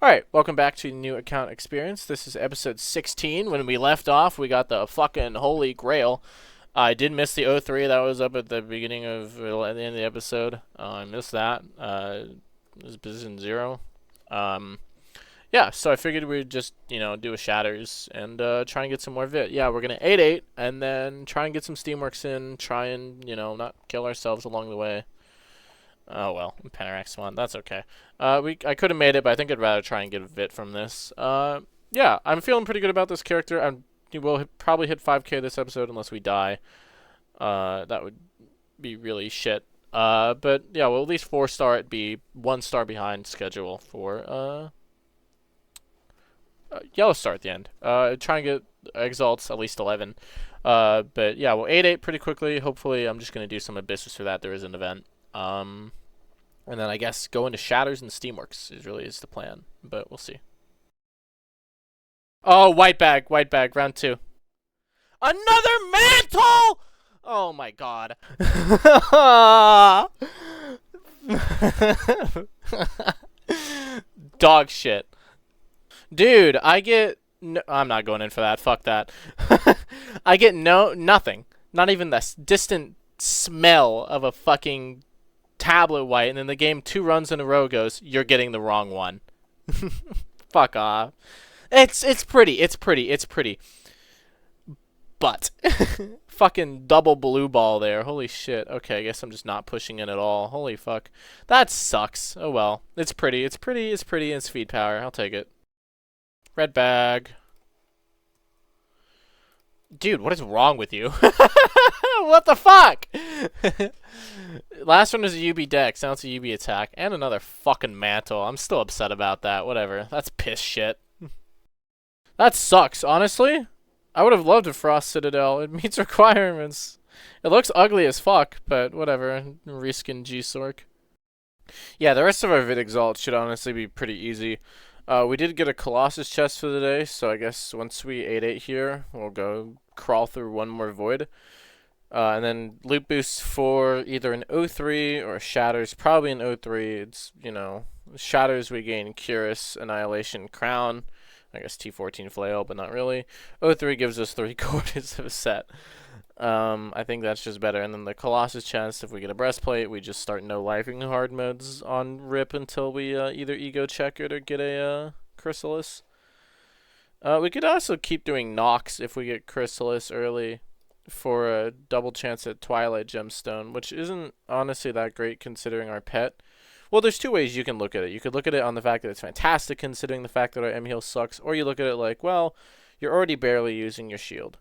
Alright, welcome back to New Account Experience. This is episode 16. When we left off, we got the fucking Holy Grail. I did miss the O3 that was up at the beginning of, at the end of the episode. I missed that. It was position 0. Yeah, so I figured we'd just, do a Shatters and try and get some more vit. Yeah, we're going to 8-8 and then try and get some Steamworks in, try and, not kill ourselves along the way. Oh well, Pentarax one. That's okay. I could have made it, but I think I'd rather try and get a vit from this. Yeah, I'm feeling pretty good about this character. We will probably hit 5K this episode unless we die. That would be really shit. But yeah, we'll at least 4-star it, be 1 star behind schedule for yellow star at the end. Try and get exalts at least 11. But yeah, we'll 8-8 pretty quickly. Hopefully, I'm just gonna do some abysses for that. There is an event. And then I guess go into Shatters and Steamworks is the plan, but we'll see. Oh, white bag, round 2. Another mantle! Oh my god. Dog shit. Dude, I get no, I'm not going in for that. Fuck that. I get nothing. Not even the distant smell of a fucking tablet white, and then the game 2 runs in a row goes, you're getting the wrong one. Fuck off. It's pretty. But fucking double blue ball there. Holy shit. Okay, I guess I'm just not pushing in at all. Holy fuck. That sucks. Oh well. It's pretty. And speed power. I'll take it. Red bag. Dude, what is wrong with you? What the fuck? Last one was a UB dex. Now it's a UB attack. And another fucking mantle. I'm still upset about that. Whatever. That's piss shit. That sucks, honestly. I would have loved a Frost Citadel. It meets requirements. It looks ugly as fuck, but whatever. Reskin G-Sork. Yeah, the rest of our Vid Exalt should honestly be pretty easy. We did get a Colossus chest for the day, so I guess once we 8-8 here, we'll go crawl through one more Void. And then loot boosts for either an O3 or a Shatters. Probably an O3. It's, Shatters we gain Curus, Annihilation, Crown. I guess T14 Flail, but not really. O3 gives us 3/4 of a set. I think that's just better. And then the Colossus chance, if we get a breastplate, we just start no lifing hard modes on rip until we either ego check it or get a Chrysalis. We could also keep doing Nox if we get Chrysalis early for a double chance at Twilight Gemstone, which isn't honestly that great considering our pet. Well, there's 2 ways you can look at it. You could look at it on the fact that it's fantastic considering the fact that our M-Heal sucks, or you look at it like, well, you're already barely using your shield.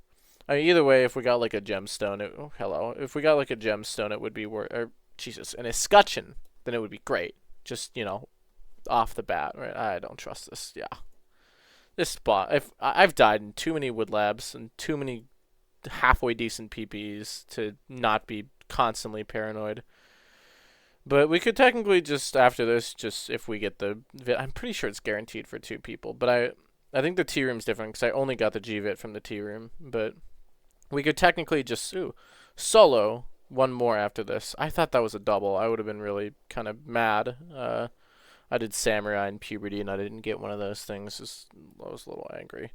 I mean, either way, if we got like a gemstone, if we got like a gemstone, it would be Jesus, an escutcheon, then it would be great. Just, off the bat, right? I don't trust this. Yeah. This spot, I've died in too many wood labs and too many halfway decent PPs to not be constantly paranoid. But we could technically just, after this, just if we get the Vit, I'm pretty sure it's guaranteed for 2 people, but I think the T room's different because I only got the G-Vit from the T room, but we could technically just solo one more after this. I thought that was a double. I would have been really kind of mad. I did Samurai and Puberty and I didn't get one of those things. I was a little angry.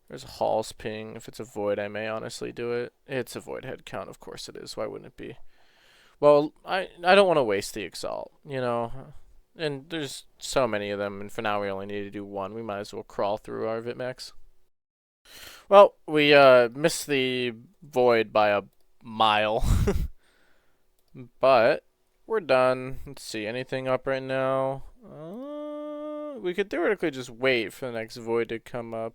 There's a Hall's ping. If it's a Void, I may honestly do it. It's a Void head count. Of course it is. Why wouldn't it be? Well, I don't want to waste the Exalt, and there's so many of them, and for now we only need to do 1. We might as well crawl through our Vitmax. Well, we missed the Void by a mile, but we're done. Let's see, anything up right now? We could theoretically just wait for the next Void to come up.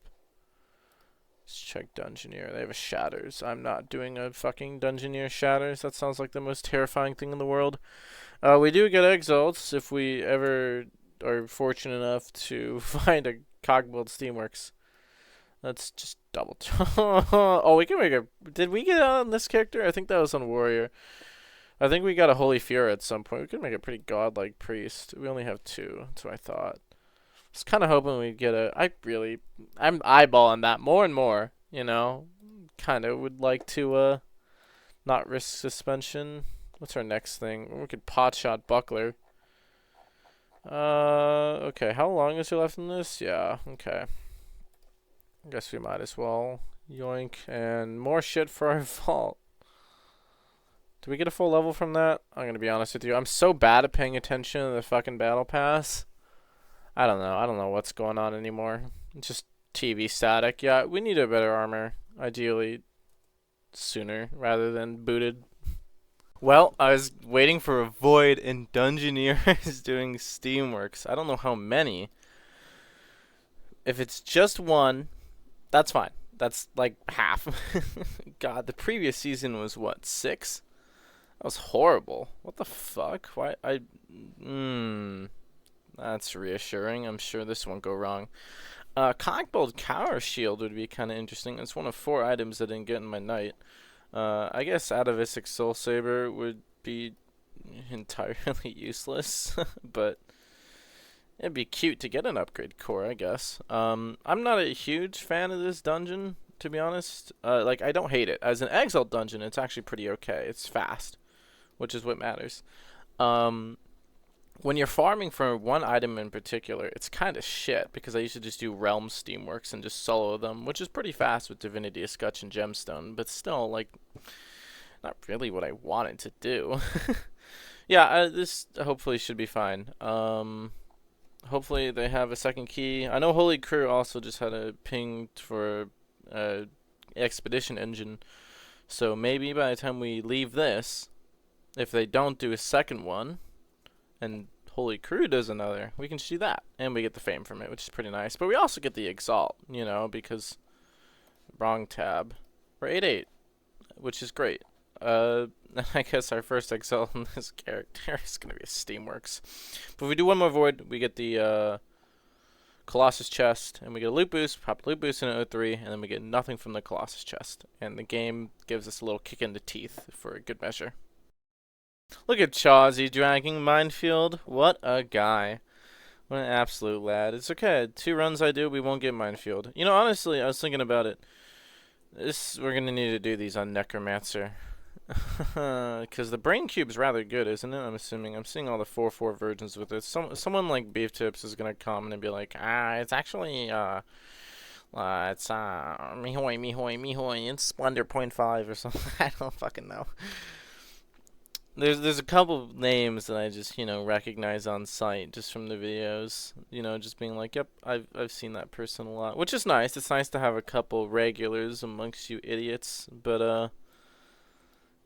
Let's check Dungeoneer. They have a Shatters. I'm not doing a fucking Dungeoneer Shatters. That sounds like the most terrifying thing in the world. We do get Exalts if we ever are fortunate enough to find a Cogbuild Steamworks. Let's just double oh, we can make a... Did we get on this character? I think that was on Warrior. I think we got a Holy Fury at some point. We could make a pretty godlike Priest. We only have 2. That's what I thought. I was kind of hoping we'd get I'm eyeballing that more and more, Kind of would like to, not risk suspension. What's our next thing? We could Potshot Buckler. Okay, how long is there left in this? Yeah, okay. I guess we might as well. Yoink, and more shit for our vault. Do we get a full level from that? I'm gonna be honest with you. I'm so bad at paying attention to the fucking battle pass. I don't know. I don't know what's going on anymore. It's just TV static. Yeah, we need a better armor. Ideally, sooner rather than booted. Well, I was waiting for a void and Dungeoneer is doing Steamworks. I don't know how many. If it's just one, that's fine. That's like half. God, the previous season was what, 6? That was horrible. What the fuck? Why that's reassuring. I'm sure this won't go wrong. Cockbolt Cower Shield would be kind of interesting. It's one of 4 items I didn't get in my knight. I guess Atavistic Soul Saber would be entirely useless, but it'd be cute to get an upgrade core, I guess. I'm not a huge fan of this dungeon, to be honest. Like, I don't hate it. As an Exalt dungeon, it's actually pretty okay. It's fast, which is what matters. When you're farming for one item in particular, it's kind of shit, because I used to just do Realm Steamworks and just solo them, which is pretty fast with Divinity Escutcheon Gemstone, but still, like, not really what I wanted to do. Yeah, this hopefully should be fine. Hopefully they have a second key. I know Holy Crew also just had a ping for Expedition Engine, so maybe by the time we leave this, if they don't do a second one, and Holy Crew does another, we can just do that, and we get the fame from it, which is pretty nice. But we also get the Exalt, you know, because wrong tab. We're 8-8, which is great. I guess our first Exalt in this character is gonna be a Steamworks. But if we do one more void, we get the Colossus chest, and we get a loot boost, pop loot boost in an 03, and then we get nothing from the Colossus chest. And the game gives us a little kick in the teeth for a good measure. Look at Chawsy dragging Minefield. What a guy. What an absolute lad. It's okay. 2 runs I do, we won't get Minefield. You know, honestly, I was thinking about it. We're going to need to do these on Necromancer. Because the Brain Cube's rather good, isn't it? I'm assuming. I'm seeing all the 4-4 versions with it. Someone like Beef Tips is going to comment and be like, it's actually, it's, mihoy, it's Splendor .5 or something. I don't fucking know. There's a couple of names that I just, you know, recognize on sight just from the videos. You know, just being like, yep, I've seen that person a lot, which is nice. It's nice to have a couple regulars amongst you idiots, but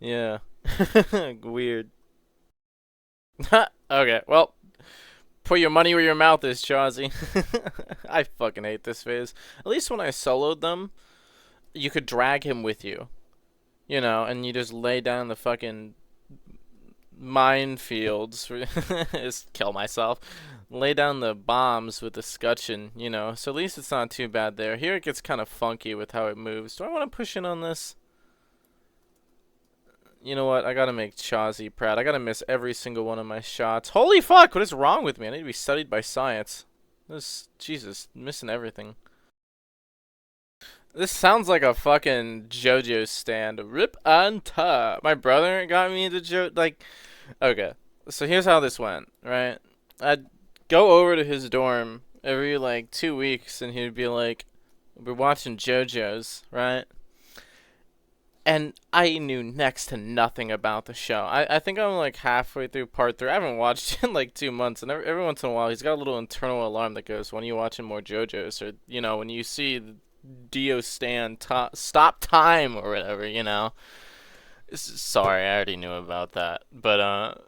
yeah. Weird. Okay, well, put your money where your mouth is, Chawsy. I fucking hate this phase. At least when I soloed them, you could drag him with you. You know, and you just lay down the fucking minefields. Just kill myself. Lay down the bombs with the scutcheon, you know. So at least it's not too bad there. Here it gets kind of funky with how it moves. Do I want to push in on this? You know what? I gotta make Chawsy proud. I gotta miss every single one of my shots. Holy fuck! What is wrong with me? I need to be studied by science. Jesus, missing everything. This sounds like a fucking JoJo stand. Rip on top. My brother got me into like, okay. So here's how this went, right? I'd go over to his dorm every like 2 weeks, and he'd be like, "We're watching JoJo's," right? And I knew next to nothing about the show. I think I'm like halfway through part 3. I haven't watched it in like 2 months, and every once in a while he's got a little internal alarm that goes, "When are you watching more JoJo's?" Or, you know, when you see Dio Stan stop time or whatever, you know. Sorry, I already knew about that, but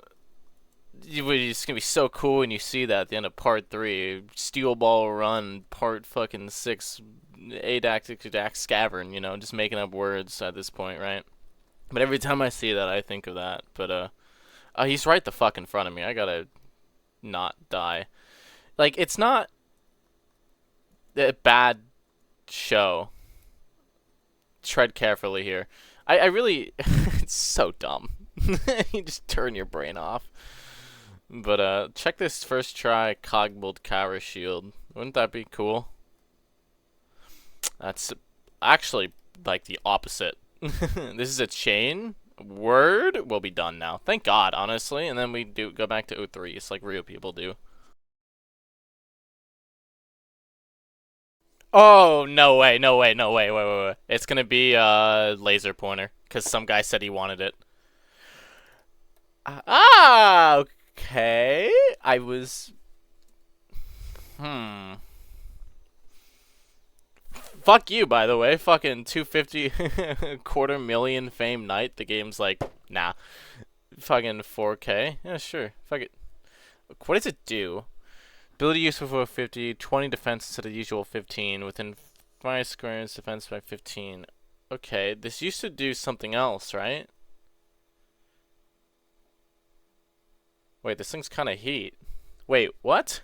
it's gonna be so cool when you see that at the end of part 3, Steel Ball Run, part fucking 6, Adactic Scavern, you know, just making up words at this point, right? But every time I see that, I think of that. But he's right the fuck in front of me. I gotta not die. Like, it's not a bad show. Tread carefully here. I really, it's so dumb. You just turn your brain off. But check this first try Cogbolt Cower Shield. Wouldn't that be cool? That's actually like the opposite. This is a chain. Word will be done now. Thank God, honestly. And then we do go back to 03. It's like real people do. Oh, no way, no way, no way, wait. It's gonna be laser pointer, because some guy said he wanted it. Okay. I was. Hmm. Fuck you, by the way. Fucking 250 quarter million fame night. The game's like, nah. Fucking 4K. Yeah, sure. Fuck it. What does it do? Ability useful for 50, 20 defense instead of usual 15. Within 5 squares, defense by 15. Okay, this used to do something else, right? Wait, this thing's kind of heat. Wait, what?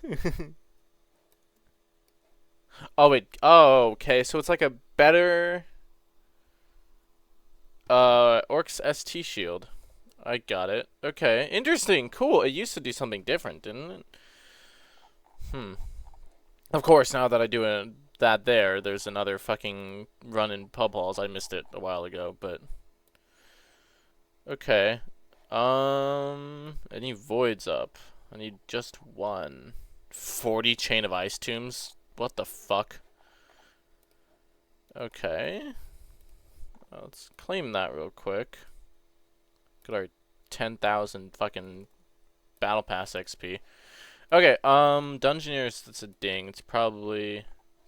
Oh, wait. Oh, okay. So it's like a better Orcs ST shield. I got it. Okay. Interesting. Cool. It used to do something different, didn't it? Hmm. Of course, now that I do that there's another fucking run in pub halls. I missed it a while ago, but okay. I need voids up. I need just one. 40 chain of ice tombs. What the fuck? Okay. Let's claim that real quick. Get our 10,000 fucking battle pass XP. Okay, Dungeoneers, that's a ding. It's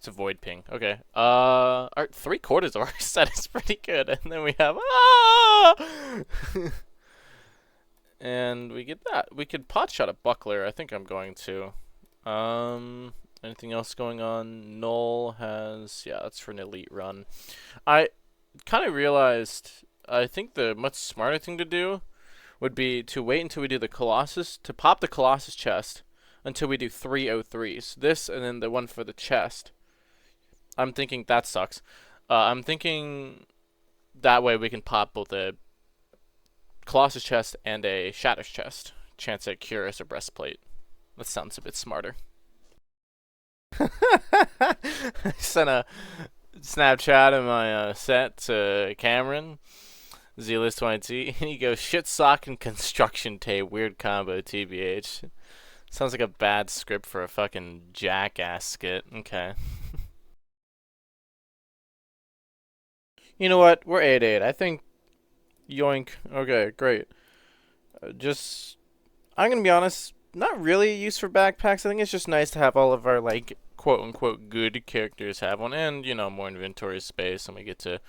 a void ping. Okay. Our 3/4 of our set is pretty good. And then we have, and we get that. We could pot shot a buckler. I think I'm going to. Anything else going on? Null has, yeah, that's for an elite run. I kind of realized, I think the much smarter thing to do would be to wait until we do the Colossus, to pop the Colossus chest until we do 303s. This and then the one for the chest. I'm thinking that sucks. I'm thinking that way we can pop both a Colossus chest and a Shatters chest. Chance at Cuirass or Breastplate. That sounds a bit smarter. I sent a Snapchat of my set to Cameron, Zealous20, and he goes, shit sock and construction tape, weird combo, TBH. Sounds like a bad script for a fucking jackass skit. Okay. You know what? We're 8-8. I think, yoink. Okay, great. I'm gonna be honest, not really a use for backpacks. I think it's just nice to have all of our, like, quote unquote good characters have one, and, you know, more inventory space, and we get to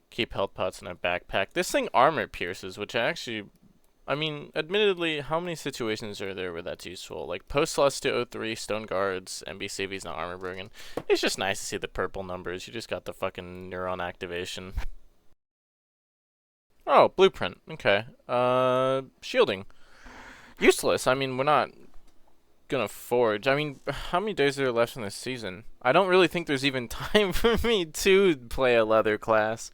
keep health pots in our backpack. This thing armor pierces, which I mean, admittedly, how many situations are there where that's useful? Like, post-Celestia 03, Stone Guards, MBCV's not armor broken. It's just nice to see the purple numbers. You just got the fucking neuron activation. Oh, blueprint. Okay. Shielding. Useless. I mean, we're not gonna forge. I mean, how many days are there left in this season? I don't really think there's even time for me to play a leather class.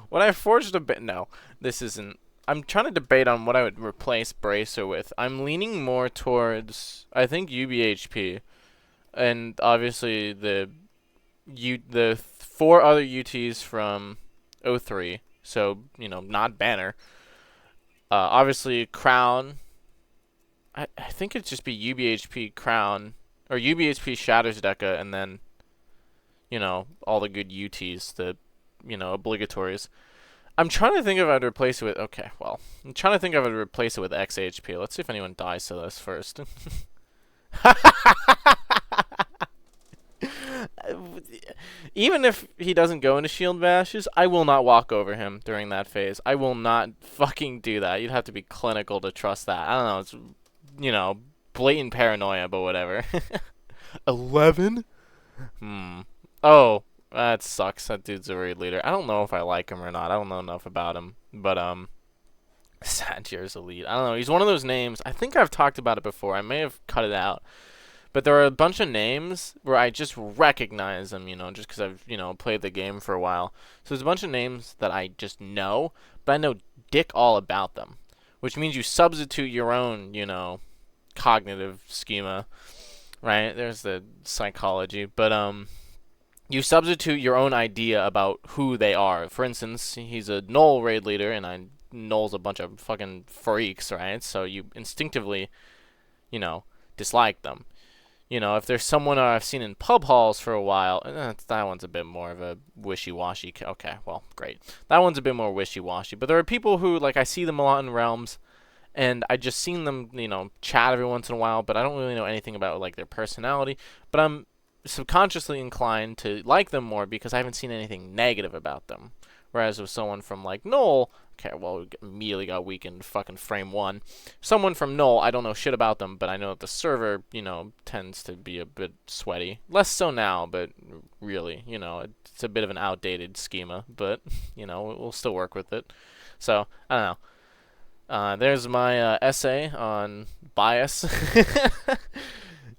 What I forged a bit. No, this isn't. I'm trying to debate on what I would replace Bracer with. I'm leaning more towards, I think, UBHP, and obviously the 4 other UTs from 03. So, you know, not Banner. Obviously Crown. I think it'd just be UBHP Crown or UBHP Shatters Deca, and then, you know, all the good UTs, the, you know, obligatories. I'm trying to think if I'd replace it with. Okay, well, I'm trying to think if I'd replace it with XHP. Let's see if anyone dies to this first. Even if he doesn't go into shield bashes, I will not walk over him during that phase. I will not fucking do that. You'd have to be clinical to trust that. I don't know. It's, you know, blatant paranoia, but whatever. 11? Oh, that sucks. That dude's a raid leader. I don't know if I like him or not. I don't know enough about him. But, Satyr's elite. I don't know. He's one of those names. I think I've talked about it before. I may have cut it out. But there are a bunch of names where I just recognize them, you know, just because I've, you know, played the game for a while. So there's a bunch of names that I just know, but I know dick all about them. Which means you substitute your own, you know, cognitive schema, right? There's the psychology. But, you substitute your own idea about who they are. For instance, he's a Null raid leader, and Null's a bunch of fucking freaks, right? So you instinctively, you know, dislike them. You know, if there's someone I've seen in pub halls for a while, that one's a bit more of a wishy-washy. Okay, well, great. That one's a bit more wishy-washy. But there are people who, like, I see them a lot in Realms, and I just seen them, you know, chat every once in a while, but I don't really know anything about, like, their personality. But I'm subconsciously inclined to like them more because I haven't seen anything negative about them. Whereas with someone from, like, Null, okay, well, we immediately got weakened fucking frame one. Someone from Null, I don't know shit about them, but I know that the server, you know, tends to be a bit sweaty. Less so now, but really, you know, it's a bit of an outdated schema, but, you know, we'll still work with it. So, I don't know. There's my essay on bias.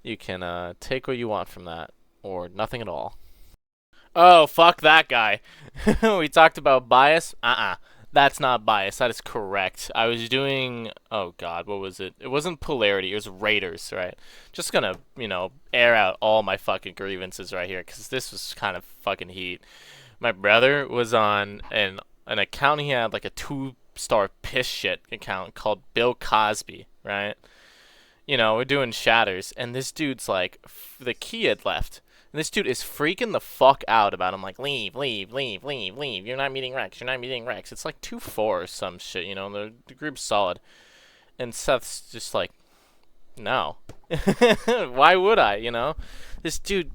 You can take what you want from that, or nothing at all. Oh, fuck that guy. We talked about bias. That's not bias. That is correct. I was doing, oh god, what was it? It wasn't polarity. It was Raiders, right? Just gonna, you know, air out all my fucking grievances right here, because this was kind of fucking heat. My brother was on an account. He had like a 2-star piss shit account called Bill Cosby, right? You know, we're doing Shatters, and this dude's like, the key had left. And this dude is freaking the fuck out about him, like, leave, leave, leave, leave, leave. You're not meeting Rex. You're not meeting Rex. It's like 2-4 or some shit, you know. The group's solid. And Seth's just like, no. Why would I, you know? This dude,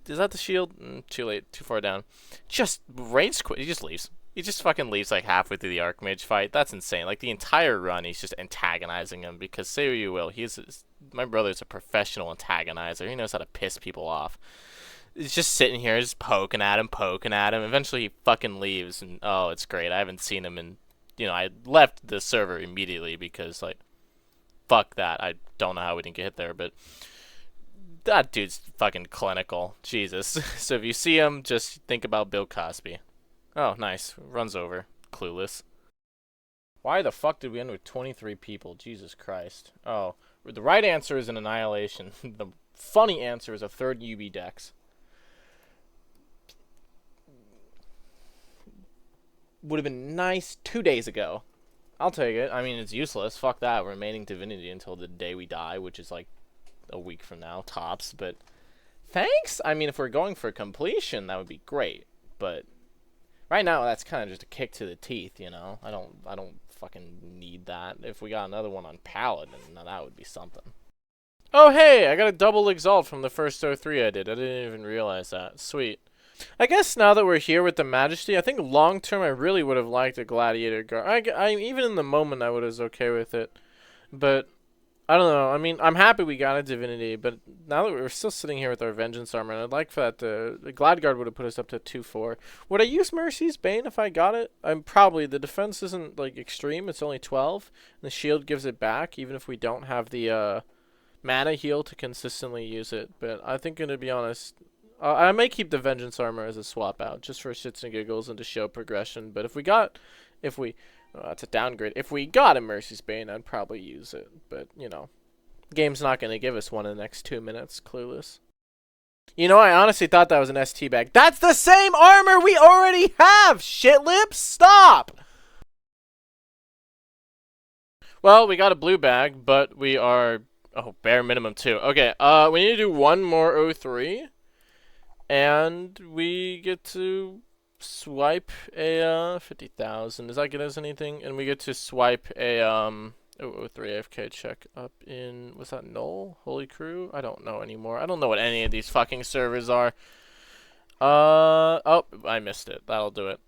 is that the shield? Too late. Too far down. Just rage quit. He just leaves. He just fucking leaves like halfway through the Archmage fight. That's insane. Like the entire run, he's just antagonizing him because say what you will, my brother's a professional antagonizer. He knows how to piss people off. He's just sitting here, just poking at him. Eventually, he fucking leaves, and oh, it's great. I haven't seen him in, you know, I left the server immediately because like, fuck that. I don't know how we didn't get hit there, but that dude's fucking clinical. Jesus. So if you see him, just think about Bill Cosby. Oh, nice. Runs over. Clueless. Why the fuck did we end with 23 people? Jesus Christ. Oh, the right answer is an Annihilation. The funny answer is a third UB Dex. Would have been nice 2 days ago. I'll take it. I mean, it's useless. Fuck that. Remaining Divinity until the day we die, which is like a week from now, tops. But thanks? I mean, if we're going for completion, that would be great. But right now, that's kind of just a kick to the teeth, you know? I don't fucking need that. If we got another one on Paladin, now that would be something. Oh, hey! I got a double Exalt from the first 03 I did. I didn't even realize that. Sweet. I guess now that we're here with the Majesty, I think long term I really would have liked a Gladiator guard. I even in the moment I was okay with it, but I don't know. I mean, I'm happy we got a Divinity, but now that we're still sitting here with our Vengeance armor, and I'd like for that the Glad Guard would have put us up to 2-4. Would I use Mercy's Bane if I got it? I'm probably the defense isn't like extreme. It's only 12, and the shield gives it back even if we don't have the mana heal to consistently use it. But I think, to be honest, I may keep the Vengeance armor as a swap out, just for shits and giggles and to show progression. But that's a downgrade. If we got a Mercy's Bane, I'd probably use it. But, you know, the game's not going to give us one in the next 2 minutes. Clueless. You know, I honestly thought that was an ST bag. That's the same armor we already have! Shit lips, stop! Well, we got a blue bag, but we are... Oh, bare minimum 2. Okay, we need to do one more 03. And we get to swipe a 50,000. Does that get us anything? And we get to swipe a 03 AFK check up in, was that Null? Holy Crew? I don't know anymore. I don't know what any of these fucking servers are. Oh, I missed it. That'll do it.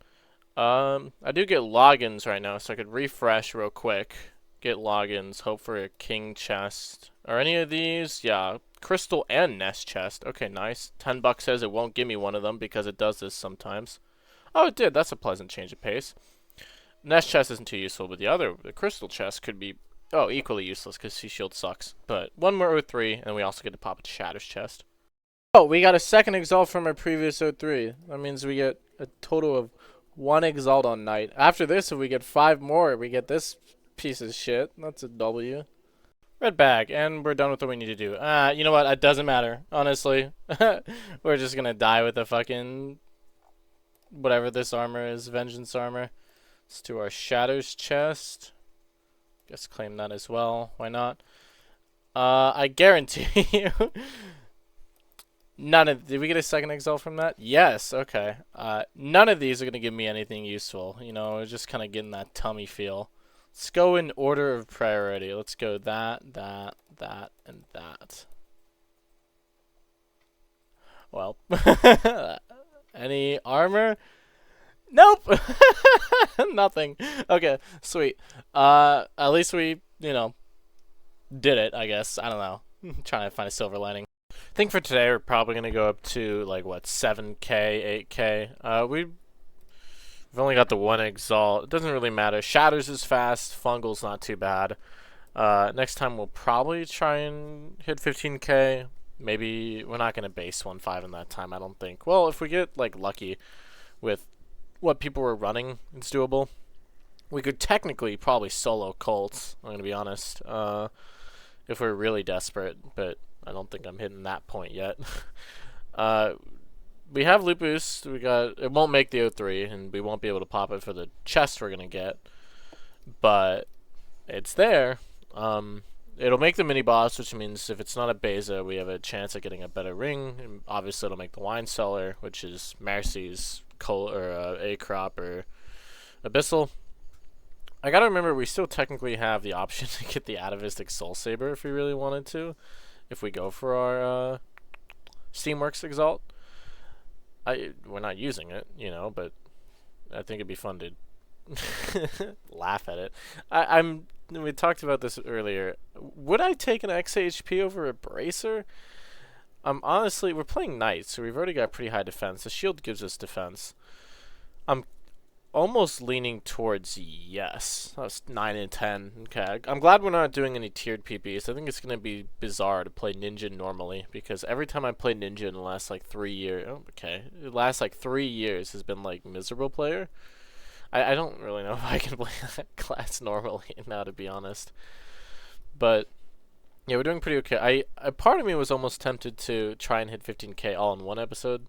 I do get logins right now, so I could refresh real quick. Get logins, hope for a king chest. Are any of these? Yeah. Crystal and nest chest. Okay, nice. $10 says it won't give me one of them because it does this sometimes. Oh, it did. That's a pleasant change of pace. Nest chest isn't too useful, but the crystal chest could be, equally useless because Sea Shield sucks. But one more 03, and we also get to pop a Shatters chest. Oh, we got a second Exalt from our previous 03. That means we get a total of 1 Exalt on night. After this, if we get 5 more, we get this piece of shit. That's a W. Red bag, and we're done with what we need to do. You know what? It doesn't matter, honestly. We're just gonna die with the fucking... whatever this armor is, Vengeance armor. Let's do our Shatters chest. Guess claim that as well. Why not? I guarantee you... None of... Did we get a second exalt from that? Yes, okay. None of these are going to give me anything useful. You know, we're just kind of getting that tummy feel. Let's go in order of priority. Let's go that, and that. Well. Any armor? Nope! Nothing. Okay, sweet. At least we, you know, did it, I guess. I don't know. Trying to find a silver lining. I think for today we're probably going to go up to, like, what, 7k, 8k. We've only got the one exalt. It doesn't really matter. Shatters is fast. Fungal's not too bad. Next time we'll probably try and hit 15k. Maybe we're not going to base 1.5 in that time, I don't think. Well, if we get, like, lucky with what people were running, it's doable. We could technically probably solo Colts, I'm going to be honest, if we're really desperate, but I don't think I'm hitting that point yet. We have loot boost. It won't make the O3, and we won't be able to pop it for the chest we're going to get, but it's there. It'll make the mini boss, which means if it's not a beza, we have a chance at getting a better ring. And obviously, it'll make the wine cellar, which is Mercy's A crop or Abyssal. I gotta remember we still technically have the option to get the Atavistic Soul Saber if we really wanted to, if we go for our Steamworks Exalt. We're not using it, you know, but I think it'd be fun to laugh at it. We talked about this earlier. Would I take an XHP over a Bracer? Honestly, we're playing Knight, so we've already got pretty high defense. The shield gives us defense. I'm almost leaning towards yes. That was 9 and 10. Okay, I'm glad we're not doing any tiered PPs. I think it's going to be bizarre to play Ninja normally, because every time I play Ninja in the last, like, 3 years... Oh, okay. The last, like, 3 years has been, like, miserable player. I don't really know if I can play that class normally now, to be honest. But yeah, we're doing pretty okay. A part of me was almost tempted to try and hit 15k all in one episode,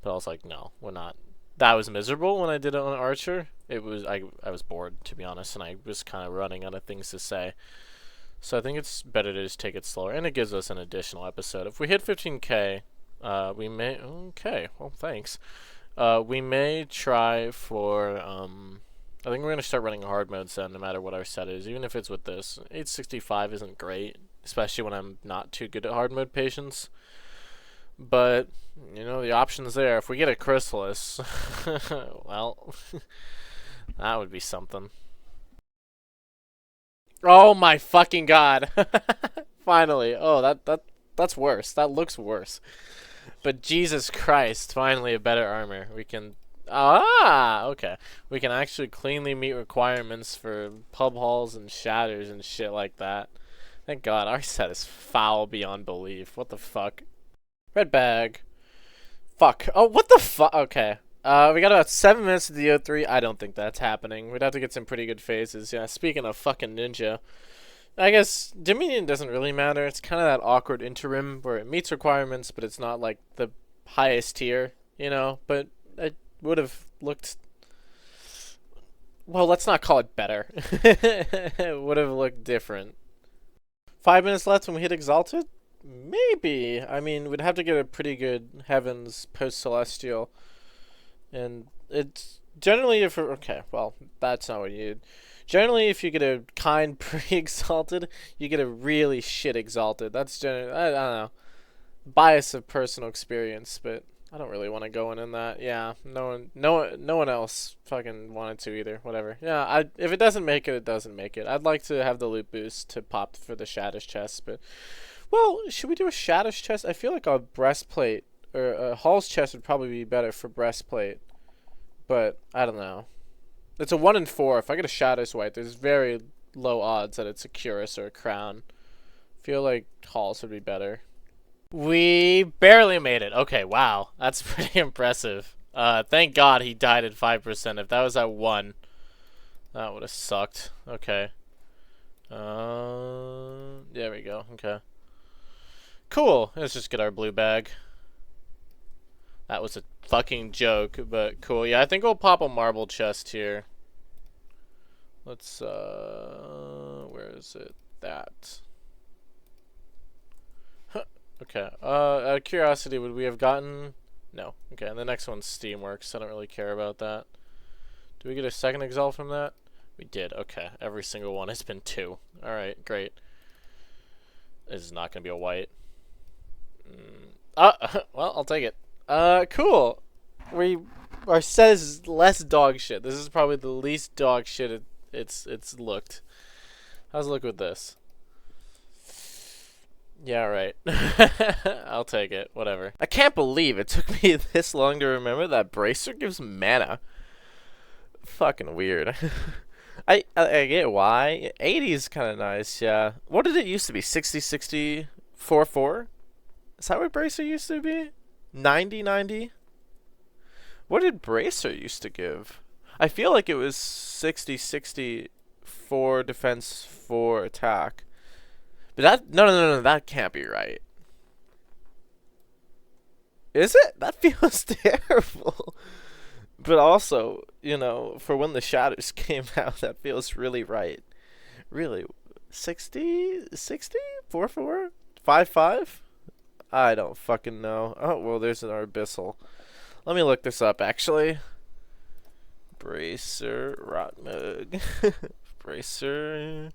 but I was like, no, we're not. That was miserable when I did it on Archer. I was bored, to be honest, and I was kind of running out of things to say. So I think it's better to just take it slower, and it gives us an additional episode. If we hit 15k, we may... Okay, well, thanks. We may try for, I think we're going to start running hard modes then, no matter what our set is, even if it's with this. 865 isn't great, especially when I'm not too good at hard mode patience. But, you know, the option's there. If we get a Chrysalis, well, that would be something. Oh my fucking god. Finally. Oh, that's worse. That looks worse. But Jesus Christ, finally a better armor. We can... okay. We can actually cleanly meet requirements for pub halls and shatters and shit like that. Thank God, our set is foul beyond belief. What the fuck? Red bag. Fuck. Oh, what the fuck? Okay. We got about 7 minutes to the O3. I don't think that's happening. We'd have to get some pretty good phases. Yeah, speaking of fucking Ninja... I guess Dominion doesn't really matter. It's kind of that awkward interim where it meets requirements, but it's not like the highest tier, you know? But it would have looked... Well, let's not call it better. It would have looked different. 5 minutes left when we hit Exalted? Maybe. I mean, we'd have to get a pretty good Heavens post-Celestial. And it's generally if... Okay, well, that's not what you need. Generally, if you get a kind pre-exalted, you get a really shit exalted. That's generally, I don't know, bias of personal experience, but I don't really want to go in that. Yeah, no one else fucking wanted to either. Whatever. Yeah, if it doesn't make it, it doesn't make it. I'd like to have the loot boost to pop for the Shatters chest, but well, should we do a Shatters chest? I feel like a breastplate or a Hall's chest would probably be better for breastplate, but I don't know. It's a 1 in 4. If I get a Shatters White, there's very low odds that it's a Cuirass or a Crown. I feel like Halls would be better. We barely made it. Okay, wow. That's pretty impressive. Thank God he died at 5%. If that was at 1, that would have sucked. Okay. There we go. Okay. Cool. Let's just get our blue bag. That was a fucking joke, but cool. Yeah, I think we'll pop a marble chest here. Let's, where is it? That. Huh. Okay. Out of curiosity, would we have gotten... No. Okay, and the next one's Steamworks. I don't really care about that. Do we get a second Exalt from that? We did. Okay. Every single one has been 2. Alright, great. This is not going to be a white. Well, I'll take it. Cool. Our set is less dog shit. This is probably the least dog shit it's looked. How's it look with this? Yeah, right. I'll take it. Whatever. I can't believe it took me this long to remember that Bracer gives mana. Fucking weird. I get why. 80 is kind of nice, yeah. What did it used to be? 60, 60, 4, 4? Is that what Bracer used to be? 90, 90? What did Bracer used to give? I feel like it was 60, 60, 4 defense, 4 attack. But that, no, that can't be right. Is it? That feels terrible. But also, you know, for when the Shatters came out, that feels really right. Really? 60? 60? 4, 4? 5, 5? I don't fucking know. Oh, well, there's an Abyssal. Let me look this up, actually. Bracer, Rotmug. Bracer.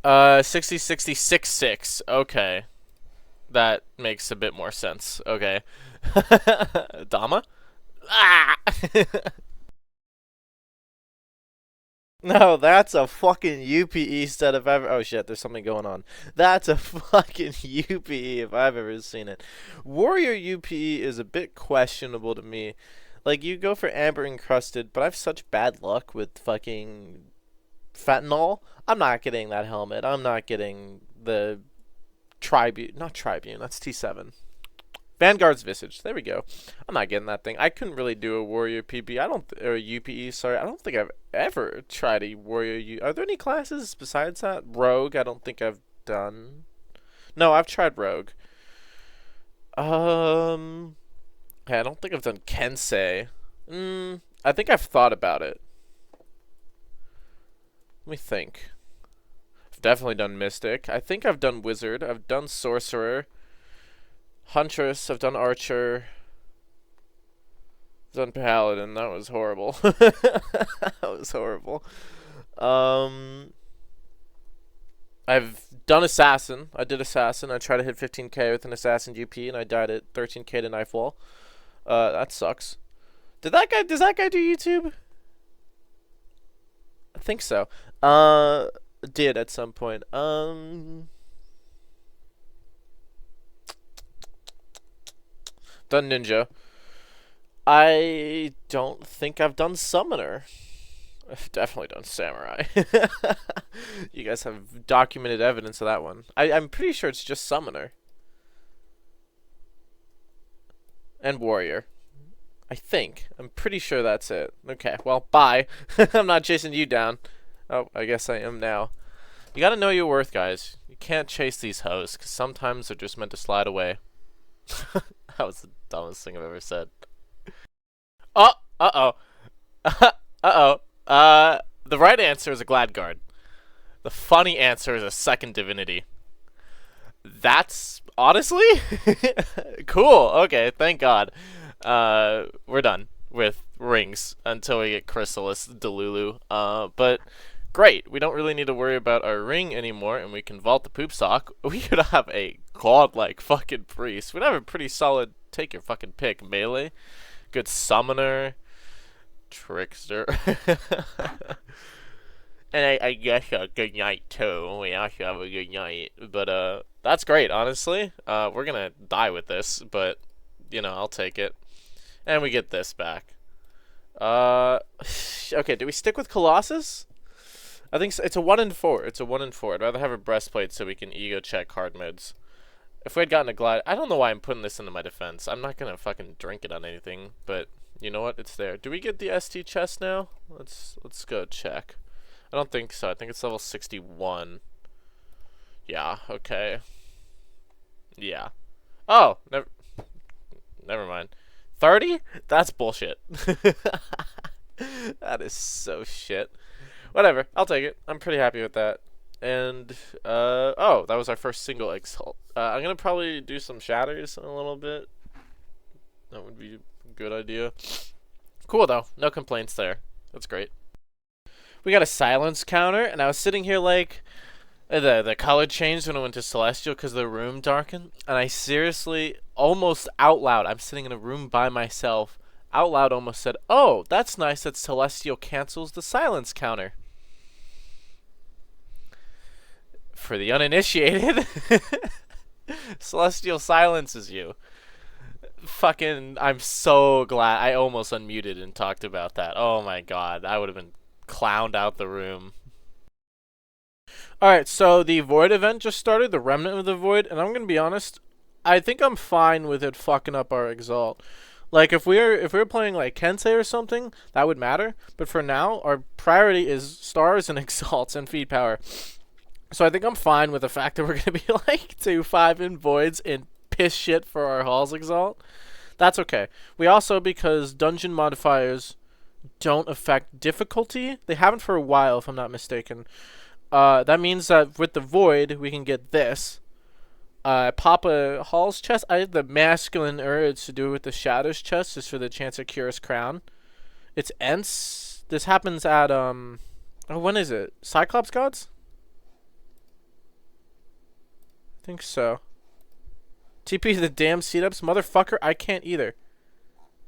60, 60, 6, 6. Okay. That makes a bit more sense. Okay. Dama? Ah! No, that's a fucking UPE set if I've ever... Oh shit, there's something going on. That's a fucking UPE if I've ever seen it. Warrior UPE is a bit questionable to me. Like, you go for Amber Encrusted, but I have such bad luck with fucking Fentanyl. I'm not getting that helmet. I'm not getting the Tribune. Not Tribune, that's T7. Vanguard's Visage. There we go. I'm not getting that thing. I couldn't really do a Warrior PB. Or UPE, sorry. I don't think I've ever tried a Warrior U. Are there any classes besides that? Rogue, I don't think I've done. No, I've tried Rogue. Yeah, I don't think I've done Kensei. I think I've thought about it. Let me think. I've definitely done Mystic. I think I've done Wizard. I've done Sorcerer. Huntress, I've done Archer. I've done Paladin. That was horrible. That was horrible. I've done Assassin. I did Assassin. I tried to hit 15k with an Assassin GP, and I died at 13k to Knife Wall. That sucks. Does that guy do YouTube? I think so. Did at some point. Done Ninja. I don't think I've done Summoner. I've definitely done Samurai. You guys have documented evidence of that one. I'm pretty sure it's just Summoner. And Warrior. I think. I'm pretty sure that's it. Okay, well, bye. I'm not chasing you down. Oh, I guess I am now. You gotta know your worth, guys. You can't chase these hoes, because sometimes they're just meant to slide away. That was the dumbest thing I've ever said. Oh, uh-oh. Uh-oh. The right answer is a Glad Guard. The funny answer is a second Divinity. That's, honestly? Cool. Okay, thank God. We're done with rings until we get Chrysalis Delulu. But great. We don't really need to worry about our ring anymore, and we can vault the poop sock. We could have a godlike fucking priest. We'd have a pretty solid, take your fucking pick, melee. Good summoner. Trickster. And I guess a good night too. We also have a good night. But that's great, honestly. We're gonna die with this, but you know, I'll take it. And we get this back. Okay, do we stick with Colossus? I think so. It's a 1 in 4. It's a 1 in 4. I'd rather have a breastplate so we can ego check hard mods. If we had gotten a glide, I don't know why I'm putting this into my defense. I'm not gonna fucking drink it on anything, but you know what? It's there. Do we get the ST chest now? Let's go check. I don't think so. I think it's level 61. Yeah. Okay. Yeah. Oh, never mind. 30? That's bullshit. That is so shit. Whatever. I'll take it. I'm pretty happy with that. And oh, that was our first single Exalt. I'm gonna probably do some Shatters in a little bit. That would be a good idea. Cool though, no complaints there. That's great. We got a silence counter, and I was sitting here like the color changed when I went to Celestial because the room darkened, and I seriously almost out loud, I'm sitting in a room by myself, out loud almost said, "Oh, that's nice that Celestial cancels the silence counter." For the uninitiated, Celestial silences you. Fucking, I'm so glad I almost unmuted and talked about that. Oh my god, I would have been clowned out the room. Alright, so the Void event just started, the Remnant of the Void, and I'm gonna be honest, I think I'm fine with it fucking up our Exalt. Like, if we were playing like Kensei or something, that would matter. But for now, our priority is stars and Exalts and feed power. So I think I'm fine with the fact that we're gonna be like 2-5 in Voids and piss shit for our Halls Exalt. That's okay. We also, because dungeon modifiers don't affect difficulty, they haven't for a while if I'm not mistaken. That means that with the Void we can get this. Pop a Hall's chest. I had the masculine urge to do it with the Shatters chest just for the chance of Curious Crown. It's Ents. This happens at oh, when is it? Cyclops Gods? I think so. TP the damn seat-ups? Motherfucker, I can't either.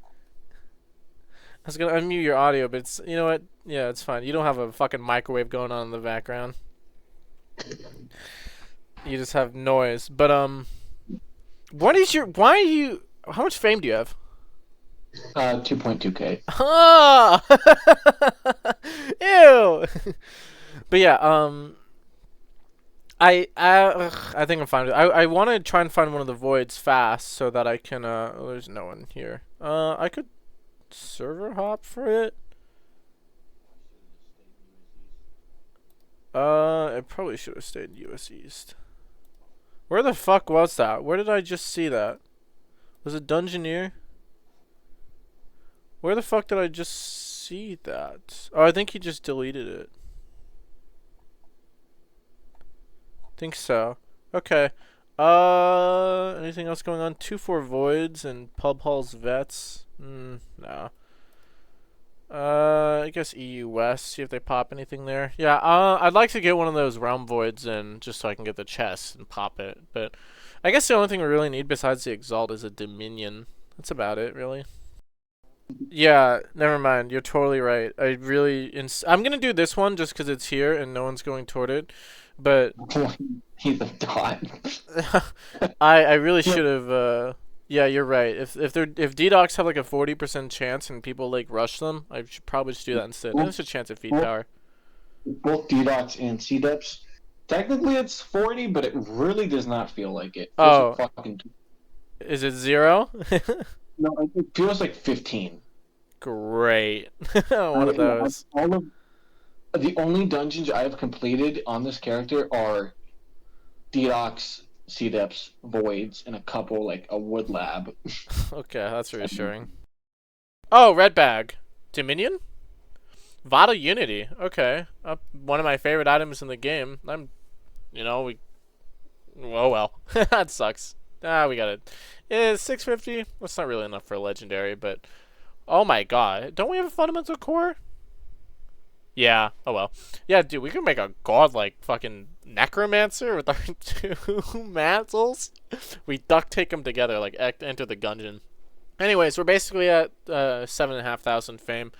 I was gonna unmute your audio, but it's, you know what? Yeah, it's fine. You don't have a fucking microwave going on in the background. You just have noise. But, what is your, why are you, how much fame do you have? 2.2k. Oh! Ew! But yeah, I think I'm fine with it. I want to try and find one of the voids fast so that I can, oh, there's no one here. I could server hop for it. I probably should have stayed in US East. Where the fuck was that? Where did I just see that? Was it Dungeoneer? Where the fuck did I just see that? Oh, I think he just deleted it. Think so. Okay. Anything else going on? 2-4 voids and pub halls vets. No. I guess EU West. See if they pop anything there. Yeah. I'd like to get one of those realm voids in just so I can get the chest and pop it. But I guess the only thing we really need besides the Exalt is a Dominion. That's about it, really. Yeah. Never mind. You're totally right. I'm gonna do this one just because it's here and no one's going toward it. But He's a dot. I really should have. Yeah, you're right. If D-Docs have like a 40% chance and people like rush them, I should probably just do that instead. And it's a chance of feed power. Both D-Docs and C-Depths. Technically it's 40, but it really does not feel like it. Oh. Fucking... Is it 0? No, it feels like 15. Great. One of those. The only dungeons I've completed on this character are D-Docs, C-Depths, Voids, and a couple, like, a Wood Lab. Okay, that's reassuring. Oh, Red Bag. Dominion? Vital Unity. Okay. One of my favorite items in the game. Oh, well. That sucks. We got it. It's 650. That's not really enough for a legendary, but... Oh my god. Don't we have a fundamental core? Yeah, oh well. Yeah, dude, we can make a godlike fucking necromancer with our 2 mantles. We duct tape them together like Enter the Gungeon. Anyways, we're basically at 7,500 fame.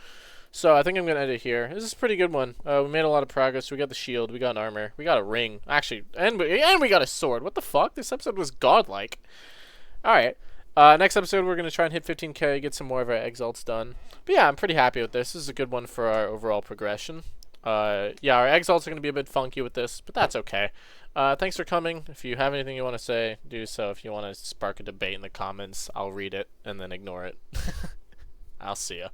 So I think I'm going to end it here. This is a pretty good one. We made a lot of progress. We got the shield. We got an armor. We got a ring. Actually, and we got a sword. What the fuck? This episode was godlike. Alright. Next episode, we're going to try and hit 15k, get some more of our exalts done. But yeah, I'm pretty happy with this. This is a good one for our overall progression. Yeah, our exalts are going to be a bit funky with this, but that's okay. Thanks for coming. If you have anything you want to say, do so. If you want to spark a debate in the comments, I'll read it and then ignore it. I'll see ya.